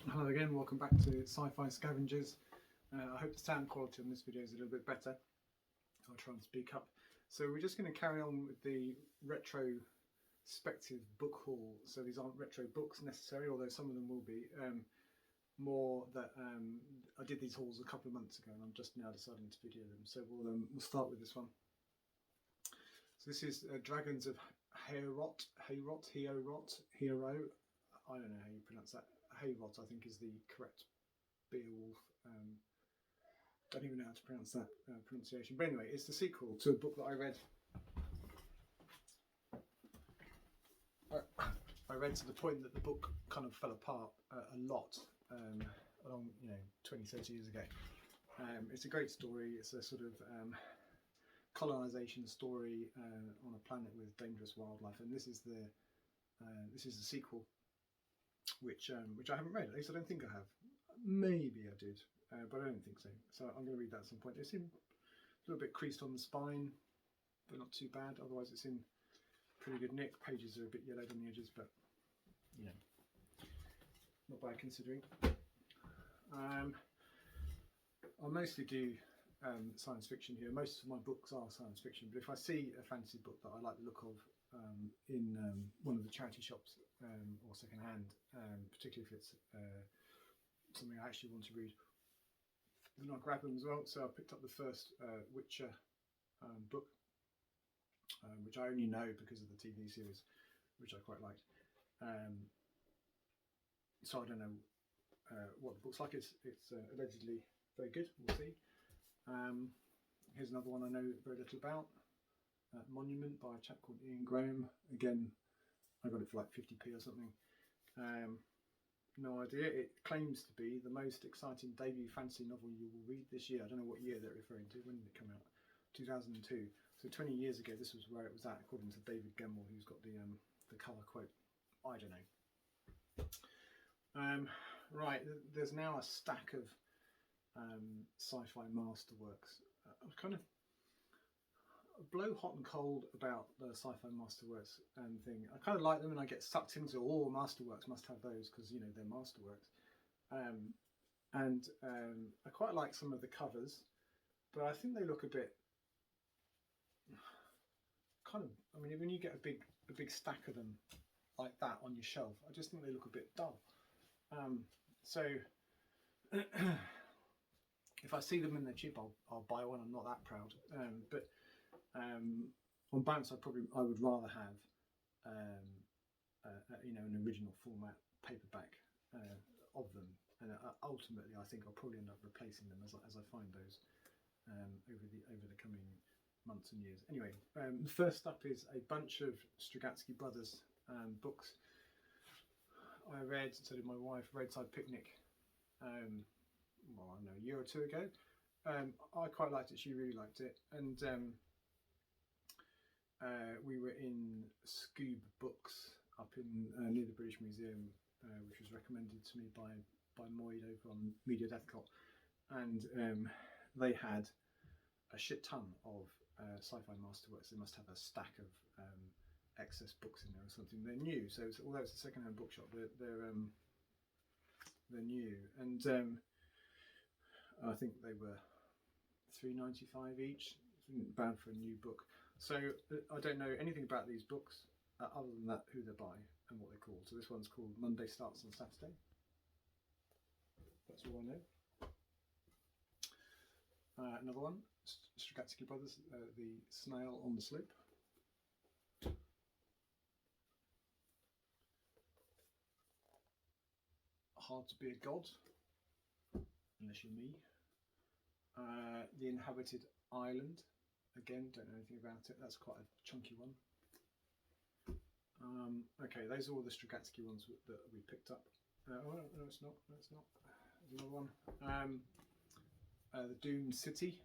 Hello again, welcome back to Sci-Fi Scavengers. I hope the sound quality on this video is a little bit better. I'll try and speak up. So we're just going to carry on with the retrospective book haul. So these aren't retro books necessarily, although some of them will be. More that I did these hauls a couple of months ago and I'm just now deciding to video them. So we'll start with this one. So this is Dragons of Hero. I don't know how you pronounce that. Hayrot, I think, is the correct Beowulf. Don't even know how to pronounce that pronunciation. But anyway, it's the sequel to a book that I read. I read to the point that the book kind of fell apart a lot along, 20, 30 years ago. It's a great story. It's a sort of colonization story on a planet with dangerous wildlife, and this is the sequel. Which I haven't read. At least I don't think I have. Maybe I did, but I don't think so. So I'm going to read that at some point. It's in a little bit creased on the spine, but not too bad. Otherwise, it's in pretty good nick. Pages are a bit yellowed on the edges, but not bad considering. I mostly do science fiction here. Most of my books are science fiction, but if I see a fantasy book that I like the look of in one of the charity shops or second hand, particularly if it's something I actually want to read, then I'll grab them as well. So I picked up the first Witcher book, which I only know because of the TV series, which I quite liked. So I don't know what the book's like. It's allegedly very good. We'll see. Here's another one I know very little about. Monument by a chap called Ian Graham. Again, I got it for like 50p or something. No idea. It claims to be the most exciting debut fantasy novel you will read this year. I don't know what year they're referring to. When did it come out? 2002. So 20 years ago, this was where it was at, according to David Gemmell, who's got the cover quote. I don't know. Right, there's now a stack of sci-fi masterworks. I was kind of blow hot and cold about the sci-fi masterworks thing. I kind of like them and I get sucked into all masterworks must have those because they're masterworks. I quite like some of the covers, but I think they look a bit kind of, when you get a big stack of them like that on your shelf, I just think they look a bit dull. So if I see them and they're cheap, I'll buy one. I'm not that proud, but on balance, I would rather have an original format paperback of them, and ultimately I think I'll probably end up replacing them as I find those over the coming months and years. Anyway, the first up is a bunch of Strugatsky Brothers books. I read, so did my wife, Roadside Picnic. I don't know, a year or two ago. I quite liked it. She really liked it, and we were in Scoob Books up in near the British Museum, which was recommended to me by Moyd over on Media Death Cult, and they had a shit ton of sci-fi masterworks. They must have a stack of excess books in there or something. They're new, so although it's a second-hand bookshop, they're new, and I think they were $3.95 each. It's bad for a new book. So I don't know anything about these books other than that, who they're by and what they're called. So this one's called Monday Starts on Saturday. That's all I know. Another one, Strugatsky Brothers, The Snail on the Slope. Hard to be a God, unless you're me. The Inhabited Island. Again, don't know anything about it. That's quite a chunky one. Okay, those are all the Strugatsky ones that we picked up. Oh, no, it's not. No, it's not. There's another one. The Doomed City.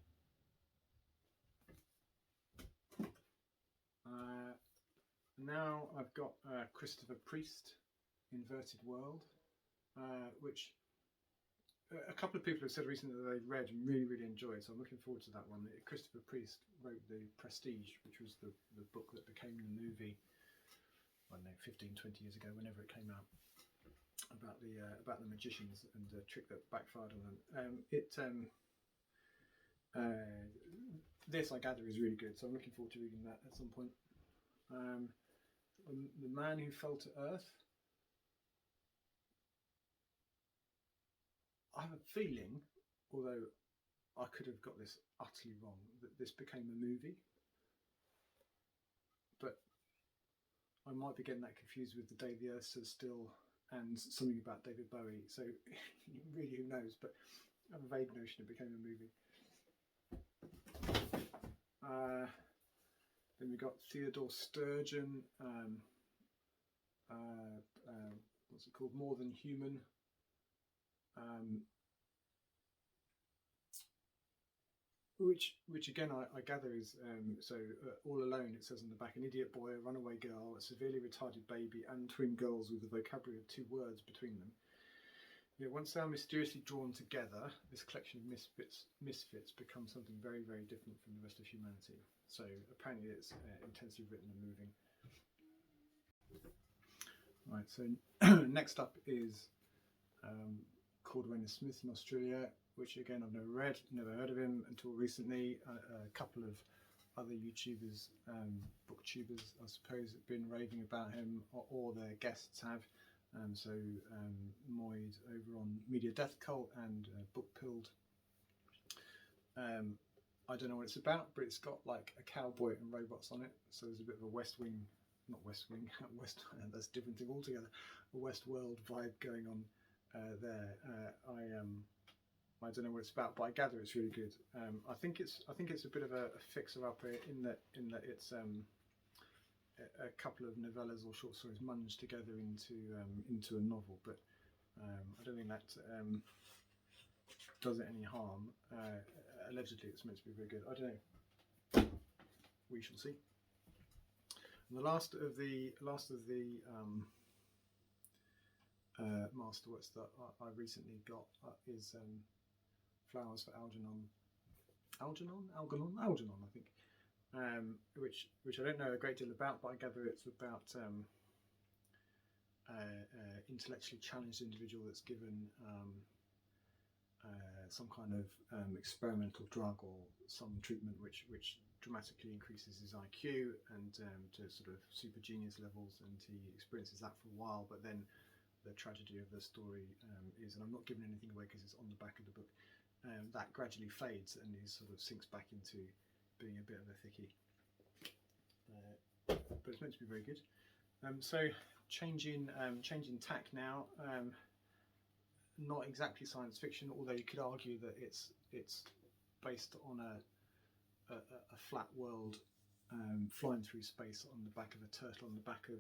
Now I've got Christopher Priest, Inverted World, which a couple of people have said recently that they've read and really enjoyed, so I'm looking forward to that one. Christopher Priest wrote The Prestige, which was the book that became the movie, I don't know, 15, 20 years ago, whenever it came out. about the magicians and the trick that backfired on them. This, I gather, is really good, so I'm looking forward to reading that at some point. The Man Who Fell to Earth. I have a feeling, although I could have got this utterly wrong, that this became a movie, but I might be getting that confused with The Day the Earth Stood Still and something about David Bowie, so really who knows, but I have a vague notion it became a movie. Then we got Theodore Sturgeon, what's it called, More Than Human. Which again I gather is All Alone, it says on the back, an idiot boy, a runaway girl, a severely retarded baby, and twin girls with a vocabulary of 2 words between them. Yeah, once they are mysteriously drawn together, this collection of misfits becomes something very, very different from the rest of humanity. So apparently it's intensely written and moving. Right, so next up is Cordwainer Smith in Australia, which again I've never read, never heard of him until recently. A couple of other YouTubers, booktubers I suppose, have been raving about him, or their guests have. Moyd over on Media Death Cult and Book Pilled. I don't know what it's about, but it's got like a cowboy and robots on it, so there's a bit of a West Wing, not West Wing, that's a different thing altogether, a Westworld vibe going on there. I don't know what it's about, but I gather it's really good. I think it's a bit of a fixer-upper in that it's a couple of novellas or short stories munged together into a novel, but I don't think that does it any harm. Allegedly, it's meant to be very good. I don't know. We shall see. And the last of the masterworks that I recently got is Flowers for Algernon, I think. Which I don't know a great deal about, but I gather it's about intellectually challenged individual that's given some kind of experimental drug or some treatment which dramatically increases his IQ and to sort of super genius levels, and he experiences that for a while, but then the tragedy of the story is, and I'm not giving anything away because it's on the back of the book, that gradually fades and he sort of sinks back into being a bit of a thickie. But it's meant to be very good. So changing tack now. Not exactly science fiction, although you could argue that it's based on a flat world flying through space on the back of a turtle on the back of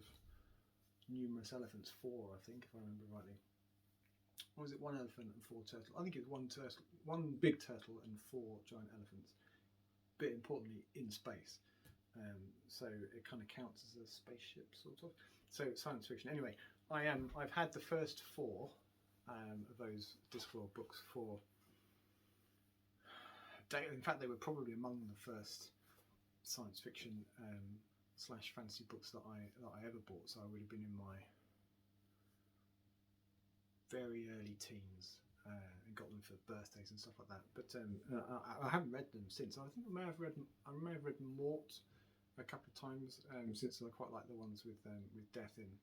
numerous elephants, 4 I think, if I remember rightly. Or was it 1 elephant and 4 turtles? I think it's 1 turtle, 1 big turtle and 4 giant elephants. But importantly, in space. So it kind of counts as a spaceship, sort of. So science fiction. Anyway, I've had the first 4 of those Discworld books for. In fact, they were probably among the first science fiction / fantasy books that I ever bought. So I would have been in my very early teens and got them for birthdays and stuff like that. But I haven't read them since. I think I may have read Mort a couple of times since I quite like the ones with death in.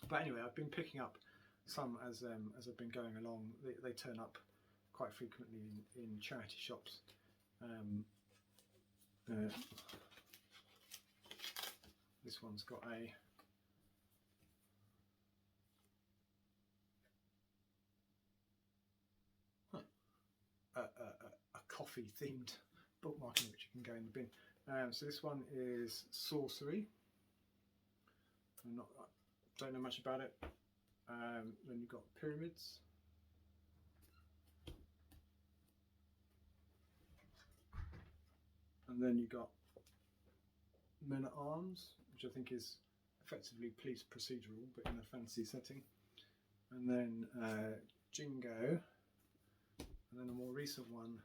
But anyway, I've been picking up some as I've been going along. They turn up quite frequently in charity shops. This one's got a coffee themed bookmarking which you can go in the bin. So this one is Sorcery. Don't know much about it. Then you've got Pyramids. And then you've got Men at Arms, which I think is effectively police procedural but in a fantasy setting. And then Jingo. And then a more recent one,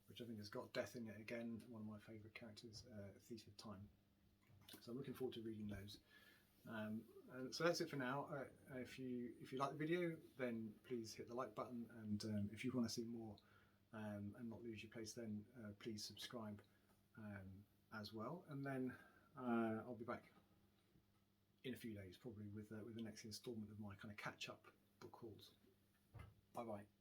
which I think has got death in it again, one of my favourite characters, Thief of Time. So I'm looking forward to reading those. So that's it for now. If you like the video, then please hit the like button, and if you want to see more and not lose your place, then please subscribe as well. And then I'll be back in a few days, probably with the next instalment of my kind of catch-up book hauls. Bye bye.